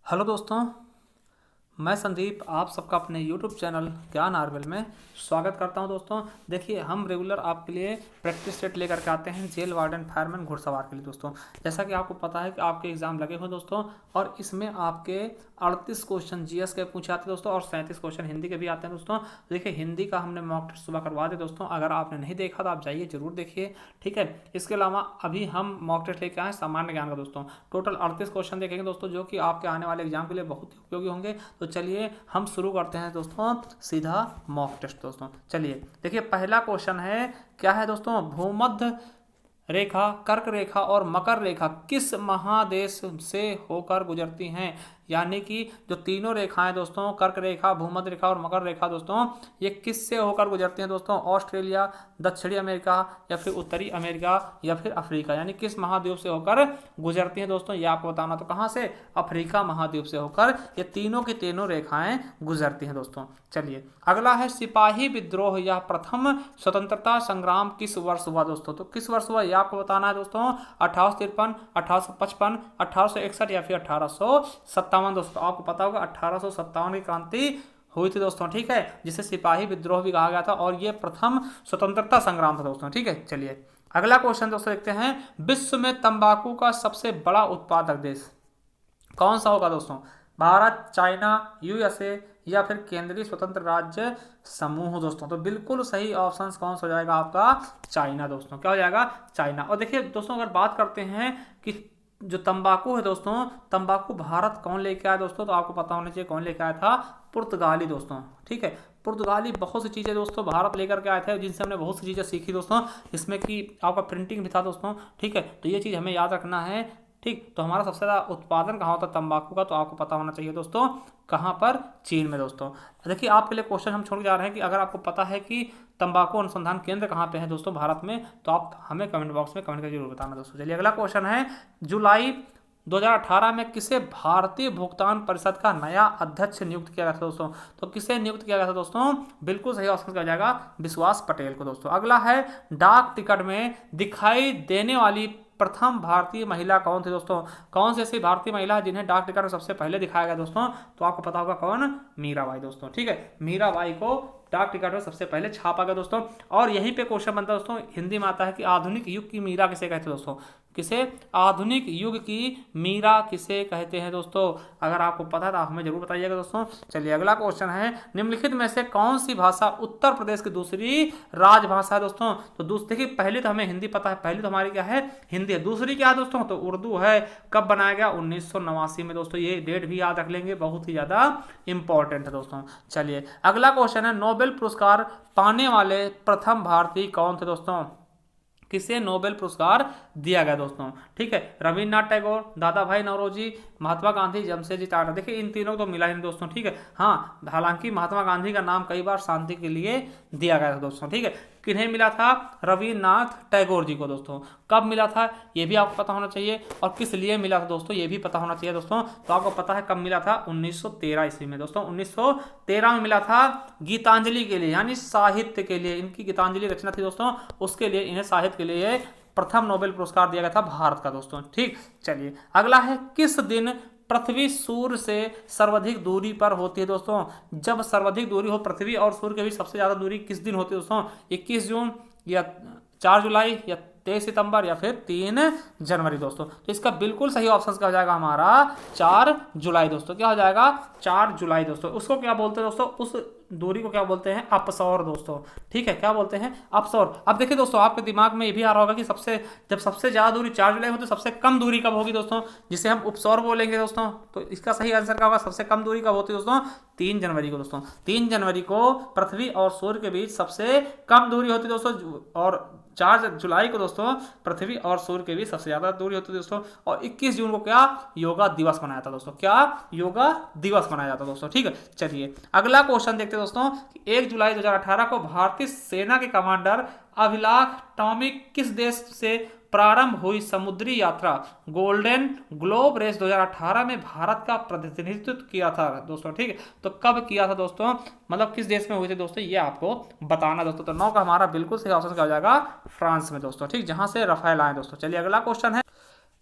Hello दोस्तों, मैं संदीप आप सबका अपने YouTube चैनल ज्ञान आरवल में स्वागत करता हूं। दोस्तों देखिए, हम रेगुलर आपके लिए प्रैक्टिस सेट लेकर के आते हैं जेल वार्डन फायरमैन घुड़सवार के लिए। दोस्तों जैसा कि आपको पता है कि आपके एग्ज़ाम लगे हुए दोस्तों, और इसमें आपके 38 क्वेश्चन जीएस के पूछे आते हैं दोस्तों, और 37 क्वेश्चन हिंदी के भी आते हैं दोस्तों। देखिए, हिंदी का हमने मॉक टेस्ट सुबह करवा दिया दोस्तों, अगर आपने नहीं देखा तो आप जाइए जरूर देखिए, ठीक है। इसके अलावा अभी हम मॉक टेस्ट लेके आए सामान्य ज्ञान का दोस्तों, टोटल 38 क्वेश्चन देखेंगे दोस्तों, जो कि आपके आने वाले एग्जाम के लिए बहुत ही उपयोगी होंगे। तो चलिए हम शुरू करते हैं दोस्तों सीधा मॉक टेस्ट। दोस्तों चलिए देखिए, पहला क्वेश्चन है, क्या है दोस्तों, भूमध्य रेखा, कर्क रेखा और मकर रेखा किस महादेश से होकर गुजरती हैं। यानी कि जो तीनों रेखाएं दोस्तों, कर्क रेखा, भूमध्य रेखा और मकर रेखा दोस्तों, ये किस से होकर गुजरती हैं दोस्तों। ऑस्ट्रेलिया, दक्षिणी अमेरिका, या फिर उत्तरी अमेरिका, या फिर अफ्रीका, यानी किस महाद्वीप से होकर गुजरती हैं दोस्तों, ये आपको बताना। तो कहाँ से, अफ्रीका महाद्वीप से होकर ये तीनों की तीनों रेखाएं गुजरती हैं दोस्तों। चलिए अगला है, सिपाही विद्रोह या प्रथम स्वतंत्रता संग्राम किस वर्ष हुआ दोस्तों। तो किस वर्ष हुआ ये आपको बताना है दोस्तों। 1853, 1855, 1861 या फिर 1857 दोस्तों। आपको पता होगा 1857 की क्रांति हुई थी दोस्तों, ठीक है, जिसे सिपाही विद्रोह भी कहा गया था, और ये प्रथम स्वतंत्रता संग्राम था दोस्तों, ठीक है। चलिए अगला क्वेश्चन दोस्तों देखते हैं, विश्व में तंबाकू का सबसे बड़ा उत्पादक देश कौन सा होगा दोस्तों। भारत, चाइना, यूएसए, या फिर केंद्रीय स्वतंत्र राज्य समूह दोस्तों। तो बिल्कुल सही ऑप्शन कौन सा हो जाएगा आपका, चाइना दोस्तों। क्या हो जाएगा, चाइना। और देखिए दोस्तों, अगर बात करते हैं कि जो तंबाकू है दोस्तों, तंबाकू भारत कौन लेके आया दोस्तों, तो आपको पता होना चाहिए कौन लेके आया था, पुर्तगाली दोस्तों, ठीक है। पुर्तगाली बहुत सी चीज़ें दोस्तों भारत लेकर के आए थे, जिनसे हमने बहुत सी चीज़ें सीखी दोस्तों, जिसमें कि आपका प्रिंटिंग भी था दोस्तों, ठीक है। तो ये चीज़ हमें याद रखना है, ठीक। तो हमारा सबसे ज़्यादा उत्पादन कहाँ होता है तंबाकू का, तो आपको पता होना चाहिए दोस्तों, कहाँ पर, चीन में दोस्तों। देखिए आपके लिए क्वेश्चन हम छोड़ के जा रहे हैं कि अगर आपको पता है कि तंबाकू अनुसंधान केंद्र कहाँ पे है दोस्तों भारत में, तो आप हमें कमेंट बॉक्स में कमेंट करके जरूर बताना दोस्तों। चलिए अगला क्वेश्चन है, जुलाई 2018 में किसे भारतीय भुगतान परिषद का नया अध्यक्ष नियुक्त किया गया था दोस्तों। तो किसे नियुक्त किया गया था दोस्तों, बिल्कुल सही ऑप्शन किया जाएगा, विश्वास पटेल को दोस्तों। अगला है, डाक टिकट में दिखाई देने वाली प्रथम भारतीय महिला कौन थी दोस्तों। कौन सी ऐसी भारतीय महिला है जिन्हें डाक टिकट में सबसे पहले दिखाया गया दोस्तों, तो आपको पता होगा कौन, मीराबाई दोस्तों, ठीक है। मीराबाई को डाक टिकट में सबसे पहले छापा गया दोस्तों। और यहीं पे क्वेश्चन बनता है दोस्तों, हिंदी में आता है कि आधुनिक युग की मीरा किसे कहते हैं दोस्तों। किसे, आधुनिक युग की मीरा किसे कहते हैं दोस्तों। अगर आपको पता है तो आप हमें जरूर बताइएगा दोस्तों। चलिए अगला क्वेश्चन है, निम्नलिखित में से कौन सी भाषा उत्तर प्रदेश की दूसरी राजभाषा है दोस्तों। तो देखिए, पहले तो हमें हिंदी पता है, पहली तो हमारी क्या है, हिंदी है। दूसरी क्या है दोस्तों, तो उर्दू है। कब बनाया गया, 1989 में दोस्तों। ये डेट भी याद रख लेंगे, बहुत ही ज्यादा इंपॉर्टेंट है दोस्तों। चलिए अगला क्वेश्चन है, नोबेल पुरस्कार पाने वाले प्रथम भारतीय कौन थे दोस्तों। किसे नोबेल पुरस्कार दिया गया दोस्तों, ठीक है। रविन्द्रनाथ टैगोर, दादा भाई नौरोजी, महात्मा गांधी, जमशेदजी टाटा। देखिए इन तीनों को तो मिला ही नहीं दोस्तों, ठीक है। हाँ, हालांकि महात्मा गांधी का नाम कई बार शांति के लिए दिया गया था दोस्तों, ठीक है। किन्हें मिला था, रविन्द्रनाथ टैगोर जी को दोस्तों। कब मिला था ये भी आपको पता होना चाहिए, और किस लिए मिला था दोस्तों ये भी पता होना चाहिए दोस्तों। तो आपको पता है कब मिला था, 1913 ईस्वी में दोस्तों। 1913 में मिला था, गीतांजलि के लिए, यानी साहित्य के लिए। इनकी गीतांजलि रचना थी दोस्तों, उसके लिए इन्हें साहित्य के लिए प्रथम नोबेल पुरस्कार दिया गया था भारत का दोस्तों, ठीक। चलिए अगला है, किस दिन पृथ्वी सूर्य से सर्वाधिक दूरी पर होती है दोस्तों। जब सर्वाधिक दूरी हो पृथ्वी और सूर्य के बीच, सबसे ज्यादा दूरी किस दिन होती है दोस्तों, 21 जून, या 4 जुलाई, या 23 सितंबर, या फिर 3 जनवरी दोस्तों। तो इसका बिल्कुल सही ऑप्शन क्या हो जाएगा हमारा, 4 जुलाई दोस्तों। क्या हो जाएगा, 4 जुलाई दोस्तों। उसको क्या बोलते हैं दोस्तों, उस दूरी को क्या बोलते हैं, अपसौर दोस्तों, ठीक है। क्या बोलते हैं, अपसौर। अब देखिए दोस्तों, आपके दिमाग में ये भी आ रहा होगा कि जब सबसे ज्यादा दूरी 4 जुलाई हो, तो सबसे कम दूरी कब होगी दोस्तों, जिसे हम उपसौर बोलेंगे दोस्तों। तो इसका सही आंसर क्या होगा, सबसे कम दूरी कब होती है दोस्तों, 3 जनवरी को दोस्तों। 3 जनवरी को पृथ्वी और सूर्य के बीच सबसे कम दूरी होती है दोस्तों, और 4 जुलाई को दोस्तों पृथ्वी और सूर्य के बीच सबसे ज्यादा दूरी होती है दोस्तों। और 21 जून को क्या, योगा दिवस मनाया था दोस्तों। क्या, योगा दिवस मनाया जाता दोस्तों, ठीक है। चलिए अगला क्वेश्चन देखते हैं दोस्तों, 1 जुलाई 2018 को भारतीय सेना के कमांडर अभिलाख टॉमिक किस देश से प्रारंभ हुई समुद्री यात्रा गोल्डन ग्लोब रेस 2018 में भारत का प्रतिनिधित्व किया था दोस्तों, ठीक है। तो कब किया था दोस्तों, मतलब किस देश में हुई थी दोस्तों, ये आपको बताना दोस्तों। तो 9 का हमारा बिल्कुल सही ऑप्शन क्या हो जाएगा, फ्रांस में दोस्तों, ठीक, जहां से रफाल आए दोस्तों। चलिए अगला क्वेश्चन है,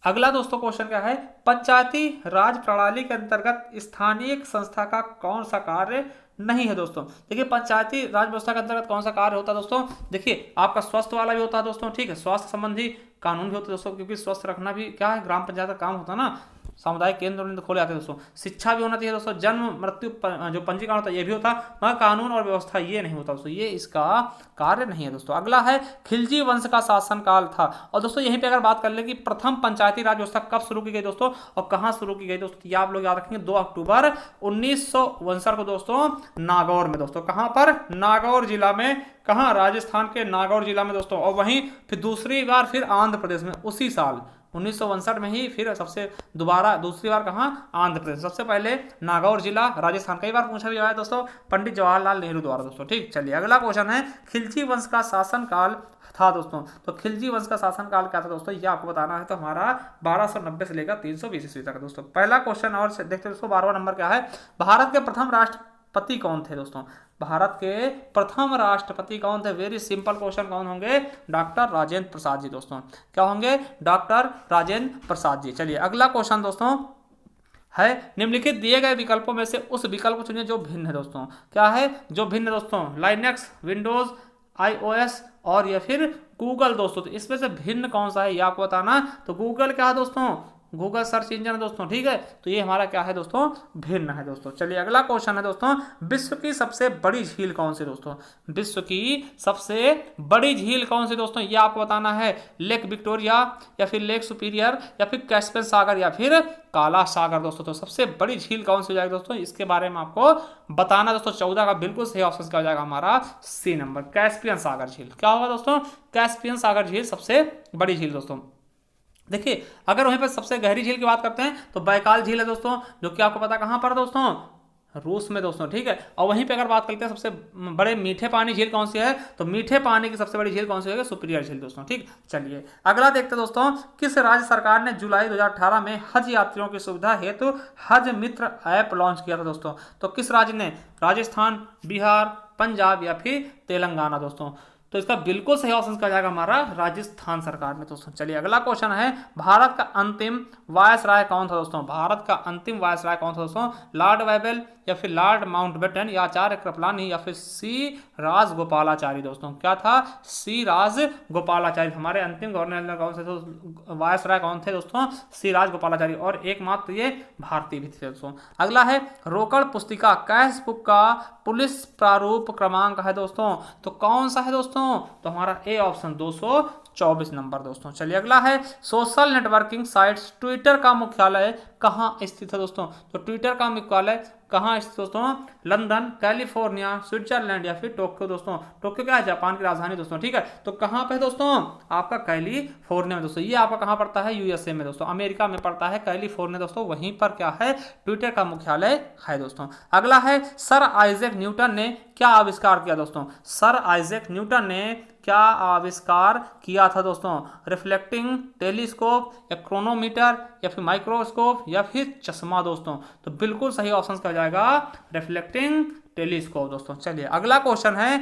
अगला दोस्तों क्वेश्चन क्या है, पंचायती राज प्रणाली के अंतर्गत स्थानीय संस्था का कौन सा कार्य नहीं है दोस्तों। देखिए पंचायती राज व्यवस्था के अंतर्गत कौन सा कार्य होता है दोस्तों, देखिए आपका स्वास्थ्य वाला भी होता है दोस्तों, ठीक है, स्वास्थ्य संबंधी कानून भी होता है दोस्तों, क्योंकि स्वस्थ रखना भी क्या है ग्राम पंचायत का काम होता है ना, सामुदायिक केंद्र खोले जाते हैं दोस्तों। शिक्षा भी होना चाहिए दोस्तों, जन्म मृत्यु जो पंजीकरण होता है ये भी होता है, मगर कानून और व्यवस्था ये नहीं होता दोस्तों, ये इसका कार्य नहीं है दोस्तों। अगला है खिलजी वंश का शासनकाल था, और दोस्तों यहीं पे अगर बात कर ले कि प्रथम पंचायती राज व्यवस्था कब शुरू की गई दोस्तों और कहां शुरू की गई दोस्तों, ये आप लोग याद रखेंगे 2 अक्टूबर 1959 को दोस्तों नागौर में दोस्तों, कहां पर, नागौर जिला में, कहां, राजस्थान के नागौर जिला में दोस्तों, और वहीं फिर दूसरी बार फिर आंध्र प्रदेश में उसी साल 1959 में ही फिर सबसे दोबारा दूसरी बार कहां, आंध्र प्रदेश, सबसे पहले नागौर जिला राजस्थान, कई बार पूछा भी गया है दोस्तों पंडित जवाहरलाल नेहरू द्वारा दोस्तों, ठीक। चलिए अगला क्वेश्चन है, खिलजी वंश का शासनकाल था दोस्तों, तो खिलजी वंश का शासनकाल क्या था दोस्तों, ये आपको बताना है। तो हमारा 1290 से लेकर 320 ईस्वी तक दोस्तों। पहला क्वेश्चन और देखते हैं दोस्तों, 12वां नंबर क्या है, भारत के प्रथम राष्ट्रपति कौन थे दोस्तों, भारत के प्रथम राष्ट्रपति कौन थे, वेरी सिंपल क्वेश्चन, कौन होंगे, डॉक्टर राजेंद्र प्रसाद जी दोस्तों, क्या होंगे, डॉक्टर राजेंद्र प्रसाद जी। चलिए अगला क्वेश्चन दोस्तों है, निम्नलिखित दिए गए विकल्पों में से उस विकल्प को चुनिए जो भिन्न है दोस्तों, क्या है जो भिन्न दोस्तों, लाइनेक्स, विंडोज, आईओएस और या फिर गूगल दोस्तों, तो इसमें से भिन्न कौन सा है ये आपको बताना। तो गूगल क्या है दोस्तों, गूगल सर्च इंजन है दोस्तों, ठीक है, तो ये हमारा क्या है दोस्तों, भिन्न है दोस्तों। चलिए अगला क्वेश्चन है दोस्तों, विश्व की सबसे बड़ी झील कौन सी दोस्तों, विश्व की सबसे बड़ी झील कौन सी दोस्तों, ये आपको बताना है, लेक विक्टोरिया या फिर लेक सुपीरियर या फिर कैस्पियन सागर या फिर काला सागर दोस्तों। तो सबसे बड़ी झील कौन सी हो जाएगी दोस्तों, इसके बारे में आपको बताना दोस्तों। 14 का बिल्कुल सही ऑप्शन क्या हो जाएगा हमारा, सी नंबर, कैस्पियन सागर झील। क्या होगा दोस्तों, कैस्पियन सागर झील सबसे बड़ी झील दोस्तों। देखिए अगर वहीं पर सबसे गहरी झील की बात करते हैं तो बैकाल झील है दोस्तों, जो कि आपको पता कहां पर दोस्तों, रूस में दोस्तों, ठीक है। और वहीं पे अगर बात करते हैं सबसे बड़े मीठे पानी झील कौन सी है, तो मीठे पानी की सबसे बड़ी झील कौन सी है, सुपीरियर झील दोस्तों, ठीक। चलिए अगला देखते हैं दोस्तों, किस राज्य सरकार ने जुलाई 2018 में हज यात्रियों की सुविधा हेतु हज मित्र ऐप लॉन्च किया था दोस्तों, तो किस राज्य ने, राजस्थान, बिहार, पंजाब या फिर तेलंगाना दोस्तों। तो इसका बिल्कुल सही ऑप्शन क्या जाएगा हमारा, राजस्थान सरकार में दोस्तों। चलिए अगला क्वेश्चन है, भारत का अंतिम वायसराय कौन था दोस्तों, भारत का अंतिम वायसराय कौन था दोस्तों, लॉर्ड वेबल या फिर लॉर्ड माउंटबेटन या आचार्य कृपलानी या फिर सी राज गोपालाचारी दोस्तों, क्या था, सी राज गोपालाचारी। हमारे अंतिम गवर्नर कौन से तो वायसराय कौन थे दोस्तों, सी राज गोपालाचारी, और एकमात्र ये भारतीय भी थे दोस्तों। अगला है, रोकड़ पुस्तिका कैश बुक का पुलिस प्रारूप क्रमांक है दोस्तों, तो कौन सा है दोस्तों, तो हमारा ए ऑप्शन 224 नंबर दोस्तों। चलिए अगला है, सोशल नेटवर्किंग साइट्स ट्विटर का मुख्यालय कहाँ स्थित है दोस्तों, तो ट्विटर का मुख्यालय कहाँ स्थित दोस्तों, लंदन, कैलिफोर्निया, स्विट्जरलैंड या फिर टोक्यो दोस्तों। टोक्यो क्या है, जापान की राजधानी दोस्तों, ठीक है। तो कहाँ पे दोस्तों, आपका कैलिफोर्निया में दोस्तों, ये आपका कहाँ पड़ता है, यूएसए में दोस्तों, अमेरिका में पड़ता है कैलिफोर्निया दोस्तों, वहीं पर क्या है, ट्विटर का मुख्यालय है दोस्तों। अगला है, सर आइजैक न्यूटन ने क्या आविष्कार किया दोस्तों, सर आइजैक न्यूटन ने क्या आविष्कार किया था दोस्तों, रिफ्लेक्टिंग टेलीस्कोप या क्रोनोमीटर या फिर माइक्रोस्कोप या फिर चश्मा दोस्तों। तो बिल्कुल सही ऑप्शन क्या जाएगा, रिफ्लेक्टिंग टेलीस्कोप दोस्तों। चलिए अगला क्वेश्चन है,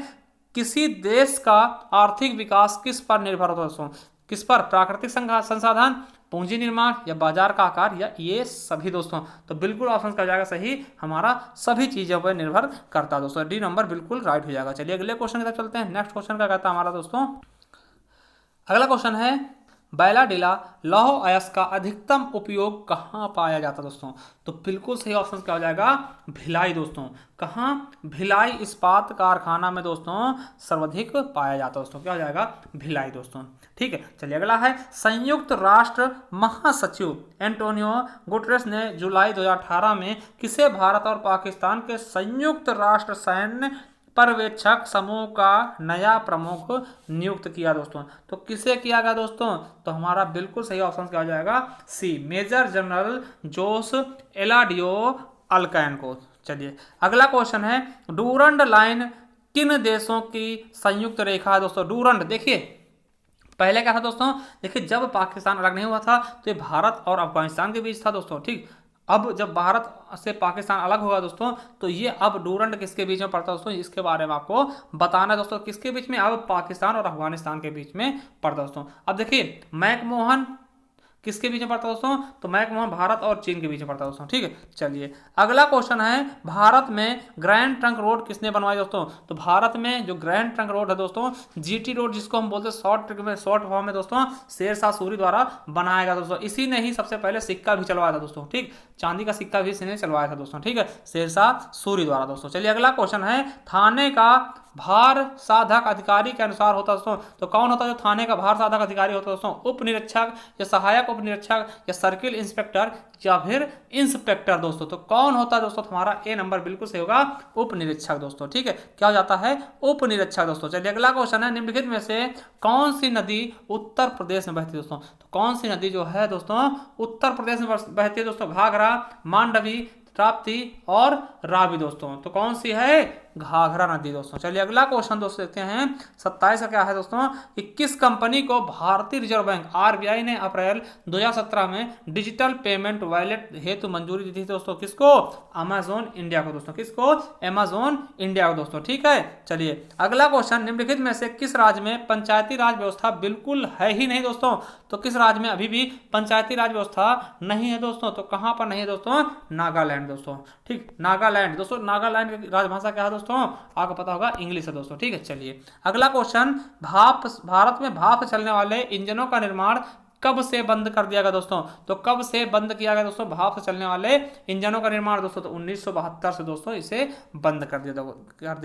किसी देश का आर्थिक विकास किस पर निर्भर होता है दोस्तों, किस पर, प्राकृतिक संसाधन, पूंजी निर्माण या बाजार का आकार या ये सभी दोस्तों। तो बिल्कुल ऑप्शन का जाएगा सही हमारा, सभी चीजों पर निर्भर करता है दोस्तों, डी नंबर बिल्कुल राइट हो जाएगा। चलिए अगले क्वेश्चन की तरफ चलते हैं। नेक्स्ट क्वेश्चन क्या कहता है हमारा दोस्तों, अगला क्वेश्चन है, बैलाडिला लौह अयस्क का अधिकतम उपयोग कहाँ पाया जाता दोस्तों, तो बिल्कुल सही ऑप्शन क्या हो जाएगा, भिलाई दोस्तों। कहाँ, भिलाई इस्पात कारखाना में दोस्तों सर्वाधिक पाया जाता है दोस्तों, क्या हो जाएगा, भिलाई दोस्तों, ठीक है। चलिए अगला है, संयुक्त राष्ट्र महासचिव एंटोनियो गुटेरेस ने जुलाई 2018 में किसे भारत और पाकिस्तान के संयुक्त राष्ट्र सैन्य पर्यवेक्षक समूह का नया प्रमुख नियुक्त किया दोस्तों, तो किसे किया गया दोस्तों, तो हमारा बिल्कुल सही ऑप्शन क्या हो जाएगा, सी मेजर जनरल जोस एलाडियो अल्कैन को। चलिए अगला क्वेश्चन है, डूरंड लाइन किन देशों की संयुक्त रेखा है दोस्तों, डूरंड देखिए पहले क्या था दोस्तों, देखिए जब पाकिस्तान अलग नहीं हुआ था तो ये भारत और अफगानिस्तान के बीच था दोस्तों, ठीक। अब जब भारत से पाकिस्तान अलग होगा दोस्तों तो ये अब डूरंड किसके बीच में पड़ता है दोस्तों, इसके बारे में आपको बताना है दोस्तों, किसके बीच में, अब पाकिस्तान और अफगानिस्तान के बीच में पड़ता है दोस्तों। अब देखिए मैकमोहन किसके बीच में पड़ता है दोस्तों? तो मैकमोहन भारत और चीन के बीच में पड़ता है दोस्तों। ठीक है, चलिए अगला क्वेश्चन है, भारत में ग्रैंड ट्रंक रोड किसने बनवाई दोस्तों? तो भारत में जो ग्रैंड ट्रंक रोड है दोस्तों, जीटी रोड जिसको हम बोलते हैं शॉर्ट ट्रिक में, शॉर्ट फॉर्म में दोस्तों, शेरशाह सूरी द्वारा बनाया गया दोस्तों। इसी ने ही सबसे पहले सिक्का भी चलवाया था दोस्तों। ठीक, चांदी का सिक्का भी इसने चलवाया था दोस्तों। ठीक है, शेरशाह सूरी द्वारा दोस्तों। चलिए अगला क्वेश्चन है, थाने का भार साधक अधिकारी के अनुसार होता है दोस्तों। तो कौन होता है जो थाने का भार साधक अधिकारी होता है दोस्तों? उप निरीक्षक या सहायक उप निरीक्षक या सर्किल इंस्पेक्टर या फिर इंस्पेक्टर दोस्तों। तो कौन होता है दोस्तों? हमारा ए नंबर बिल्कुल सही होगा, उप निरीक्षक दोस्तों। ठीक है, क्या हो जाता है? उप निरीक्षक दोस्तों। चलिए अगला क्वेश्चन है, निम्नलिखित में से कौन सी नदी उत्तर प्रदेश में बहती है दोस्तों? तो कौन सी नदी जो है दोस्तों उत्तर प्रदेश में बहती है दोस्तों? घाघरा, मांडवी, ताप्ती और रावी दोस्तों। तो कौन सी है? घाघरा नदी दोस्तों। चलिए अगला क्वेश्चन दोस्तों देखते हैं, 27 का क्या है दोस्तों, कि किस कंपनी को भारतीय रिजर्व बैंक आरबीआई ने अप्रैल 2017 में डिजिटल पेमेंट वॉलेट हेतु मंजूरी दी थी दोस्तों? किसको? अमेजोन इंडिया को दोस्तों। किसको? अमेजोन इंडिया को दोस्तों। ठीक है, चलिए अगला क्वेश्चन, निम्नलिखित में से किस राज्य में पंचायती राज व्यवस्था बिल्कुल है ही नहीं दोस्तों? तो किस राज्य में अभी भी पंचायती राज व्यवस्था नहीं है दोस्तों? तो कहां पर नहीं है दोस्तों? नागालैंड दोस्तों। ठीक, नागालैंड दोस्तों। नागालैंड की राजभाषा क्या है दोस्तों? आपको पता होगा इंग्लिश है दोस्तों। ठीक है, चलिए अगला क्वेश्चन, भारत में भाप से चलने वाले इंजनों का निर्माण कब से बंद कर दिया गया दोस्तों? तो कब से बंद किया गया दोस्तों भाप से चलने वाले इंजनों का निर्माण दोस्तों? तो 1972 से दोस्तों इसे बंद कर दिया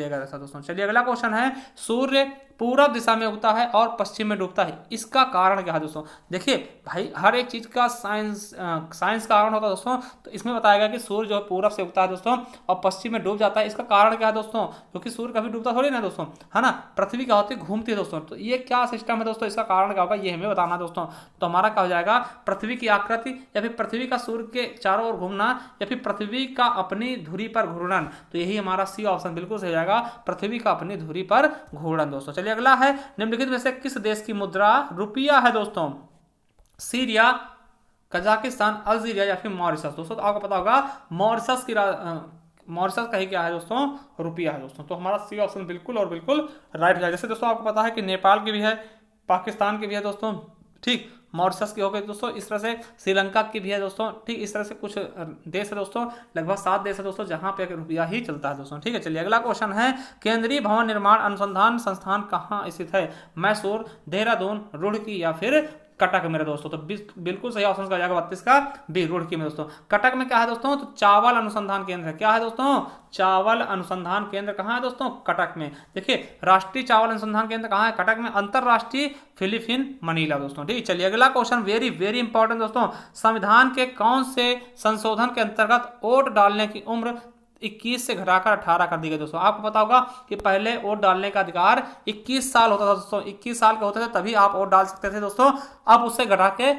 गया था दोस्तों। चलिए अगला क्वेश्चन है, सूर्य पूरब दिशा में उगता है और पश्चिम में डूबता है, इसका कारण क्या है दोस्तों? देखिए भाई, हर एक चीज का साइंस कारण होता है दोस्तों। तो इसमें बताया गया कि सूर्य जो है पूरब से उगता है दोस्तों और पश्चिम में डूब जाता है। इसका कारण क्या है दोस्तों? क्योंकि सूर्य कभी डूबता थोड़ी ना दोस्तों, है ना, पृथ्वी क्या होती है? घूमती है दोस्तों। तो ये क्या सिस्टम है दोस्तों? इसका कारण क्या होगा ये हमें बताना दोस्तों। तो हमारा क्या हो जाएगा, पृथ्वी की आकृति या फिर पृथ्वी का सूर्य के चारों ओर घूमना या फिर पृथ्वी का अपनी धुरी पर घूर्णन। तो यही हमारा सी ऑप्शन बिल्कुल सही जाएगा, पृथ्वी का अपनी धुरी पर घूर्णन दोस्तों। चलिए अगला है, निम्नलिखित में से किस देश की मुद्रा रुपया है दोस्तों? सीरिया, कजाकिस्तान, अल्जीरिया या फिर मॉरिशस दोस्तों। तो आपको पता होगा मॉरिशस का ही क्या है दोस्तों? रुपया है दोस्तों। तो हमारा सी ऑप्शन बिल्कुल और बिल्कुल राइट हो जाएगा। जैसे दोस्तों आपको पता है कि नेपाल की भी है, पाकिस्तान की भी है दोस्तों। ठीक, मॉरिशस की हो गई दोस्तों, इस तरह से श्रीलंका की भी है दोस्तों। ठीक, इस तरह से कुछ देश है दोस्तों, लगभग 7 देश है दोस्तों जहां पे रुपया ही चलता है दोस्तों। ठीक है, चलिए अगला क्वेश्चन है, केंद्रीय भवन निर्माण अनुसंधान संस्थान कहाँ स्थित है? मैसूर, देहरादून, रुड़की या फिर कटक मेरे दोस्तों। तो बिल्कुल सही ऑप्शन का जाएगा 32 का बी, रुड़की में दोस्तों। कटक में क्या है दोस्तों? तो चावल अनुसंधान केंद्र है। क्या है दोस्तों? चावल अनुसंधान केंद्र कहाँ है दोस्तों? कटक में। देखिए राष्ट्रीय चावल अनुसंधान केंद्र कहाँ है? कटक में। अंतरराष्ट्रीय फिलीपीन मनीला दोस्तों। ठीक है, चलिए अगला क्वेश्चन वेरी वेरी इंपॉर्टेंट दोस्तों, संविधान के कौन से संशोधन के अंतर्गत वोट डालने की उम्र 21 से घटाकर 18 कर दी गई दोस्तों? आपको पता होगा कि पहले वोट डालने का अधिकार 21 साल होता था दोस्तों। 21 साल के होते थे तभी आप वोट डाल सकते थे दोस्तों। अब उससे घटा के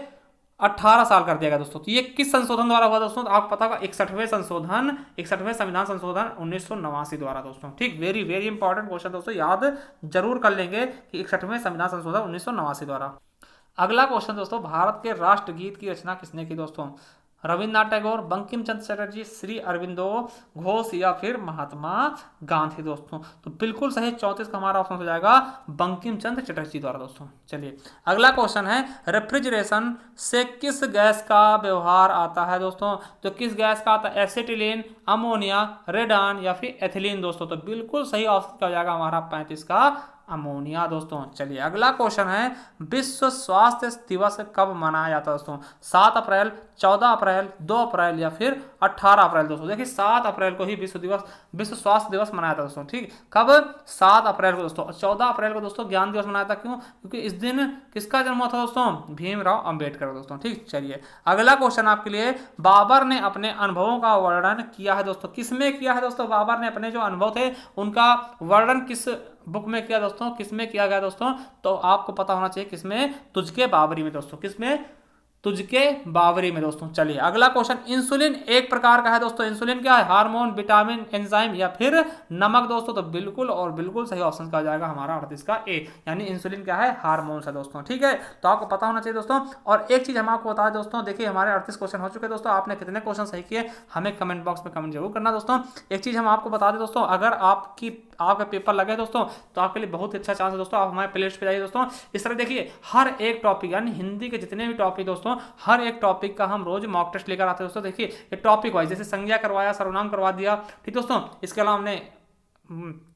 18 साल कर दिया गया दोस्तों। तो ये किस संशोधन द्वारा हुआ दोस्तों? तो आपको पता होगा 61वें संविधान संशोधन 1989 द्वारा दोस्तों। ठीक, वेरी वेरी इंपॉर्टेंट क्वेश्चन दोस्तों, याद जरूर कर लेंगे कि 61वें संविधान संशोधन 1989 द्वारा। अगला क्वेश्चन दोस्तों, भारत के राष्ट्रगीत की रचना किसने की दोस्तों? रविन्द्रनाथ टैगोर, बंकिम चंद्र चटर्जी, श्री अरविंदो घोष या फिर महात्मा गांधी दोस्तों। तो बिल्कुल सही 34 का हमारा ऑप्शन हो जाएगा बंकिम चंद्र चटर्जी द्वारा दोस्तों। चलिए अगला क्वेश्चन है, रेफ्रिजरेशन से किस गैस का व्यवहार आता है दोस्तों? तो किस गैस का आता है? एसिटिलीन, अमोनिया, रेडान या फिर एथिलीन दोस्तों। तो बिल्कुल सही ऑप्शन का हो जाएगा हमारा 35 का अमोनिया दोस्तों। चलिए अगला क्वेश्चन है, विश्व स्वास्थ्य दिवस कब मनाया जाता है दोस्तों? 7 अप्रैल, 14 अप्रैल, 2 अप्रैल या फिर 18 अप्रैल दोस्तों। देखिए 7 अप्रैल को ही विश्व स्वास्थ्य दिवस मनाया था दोस्तों। ठीक, कब? 7 अप्रैल को दोस्तों। 14 अप्रैल को दोस्तों ज्ञान दिवस मनाया था। क्यों? क्योंकि इस दिन किसका जन्म हुआ था दोस्तों? भीमराव अंबेडकर दोस्तों। ठीक, चलिए अगला क्वेश्चन आपके लिए, बाबर ने अपने अनुभवों का वर्णन किया है दोस्तों। किसमें किया है दोस्तों? बाबर ने अपने जो अनुभव थे उनका वर्णन किस बुक में किया दोस्तों? किसमें किया गया दोस्तों? तो आपको पता होना चाहिए किसमें? तुझके बाबरी में दोस्तों। किसमें? तुझके बावरी में दोस्तों। चलिए अगला क्वेश्चन, इंसुलिन एक प्रकार का है दोस्तों। इंसुलिन क्या है? हार्मोन, विटामिन, एंजाइम या फिर नमक दोस्तों। तो बिल्कुल और बिल्कुल सही ऑप्शन का जाएगा हमारा 38 का ए, यानी इंसुलिन क्या है? हार्मोन है दोस्तों। ठीक है, तो आपको पता होना चाहिए दोस्तों। और एक चीज हम आपको बता दें दोस्तों, देखिए हमारे 38 क्वेश्चन हो चुके हैं दोस्तों। आपने कितने क्वेश्चन सही किए हमें कमेंट बॉक्स में कमेंट जरूर करना दोस्तों। एक चीज हम आपको बता दें दोस्तों, अगर आपका पेपर लगे दोस्तों तो आपके लिए बहुत अच्छा चांस है दोस्तों। आप हमारे प्लेलिस्ट पे जाइए दोस्तों। इस तरह देखिए हर एक टॉपिक यानी हिंदी के जितने भी टॉपिक दोस्तों दोस्तों हर एक टॉपिक का हम रोज मॉक टेस्ट लेकर आते हैं दोस्तों। देखिए ये टॉपिक वाइज, जैसे संज्ञा करवाया, सर्वनाम करवा दिया, ठीक दोस्तों। इसके अलावा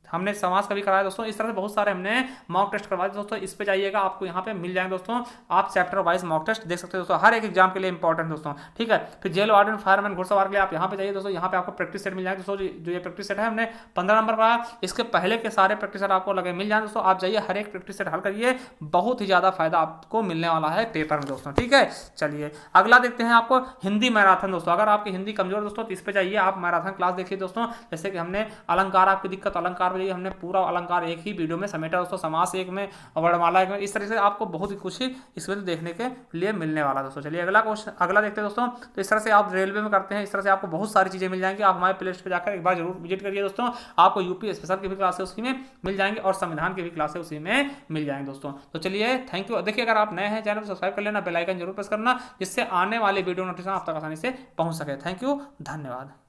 हमने समास का भी कराया दोस्तों। इस तरह से बहुत सारे हमने मॉक टेस्ट करवाए दोस्तों। इस पे जाइएगा, आपको यहाँ पे मिल जाएंगे दोस्तों। आप चैप्टर वाइज मॉक टेस्ट देख सकते हैं दोस्तों, हर एक एग्जाम के लिए इंपॉर्टेंट दोस्तों, ठीक है। फिर जेल वार्डन, फायरमैन, घुड़सवार के लिए आप यहाँ पे जाइए दोस्तों। यहाँ पे आपको प्रैक्टिस सेट मिल जाएगा दोस्तों। जो ये प्रैक्टिस सेट है हमने 15 नंबर का, इसके पहले के सारे प्रैक्टिस सेट आपको लगे मिल जाए दोस्तों। आप जाइए, हर एक प्रैक्टिस सेट हल करिए, बहुत ही ज्यादा फायदा आपको मिलने वाला है पेपर में दोस्तों, ठीक है। चलिए अगला देखते हैं आपको हिंदी मैराथन दोस्तों। अगर आपकी हिंदी कमजोर दोस्तों तो इस पे जाइए, आप मैराथन क्लास देखिए दोस्तों। जैसे कि हमने अलंकार, आपकी दिक्कत अलंकार में, हमने पूरा अलंकार एक ही वीडियो में समेटा दोस्तों, समास एक में, वर्णमाला एक में। इस तरह से आपको बहुत ही कुछ इसमें देखने के लिए मिलने वाला दोस्तों। चलिए अगला क्वेश्चन, अगला देखते हैं दोस्तों। तो इस तरह से आप रेलवे में करते हैं, इस तरह से आपको बहुत सारी चीजें मिल जाएंगी। आप हमारे प्ले लिस्ट पे जाकर एक बार जरूर विजिट करिए दोस्तों। आपको यूपी स्पेशल की भी क्लासेस उसी में मिल जाएंगे और संविधान की भी क्लासेस उसी में मिल जाएंगे दोस्तों। तो चलिए थैंक यू। देखिए अगर आप नए हैं चैनल को सब्सक्राइब कर लेना, बेल आइकन जरूर प्रेस करना, जिससे आने वाले वीडियो नोटिफिकेशन आप तक आसानी से पहुंच सके। थैंक यू, धन्यवाद।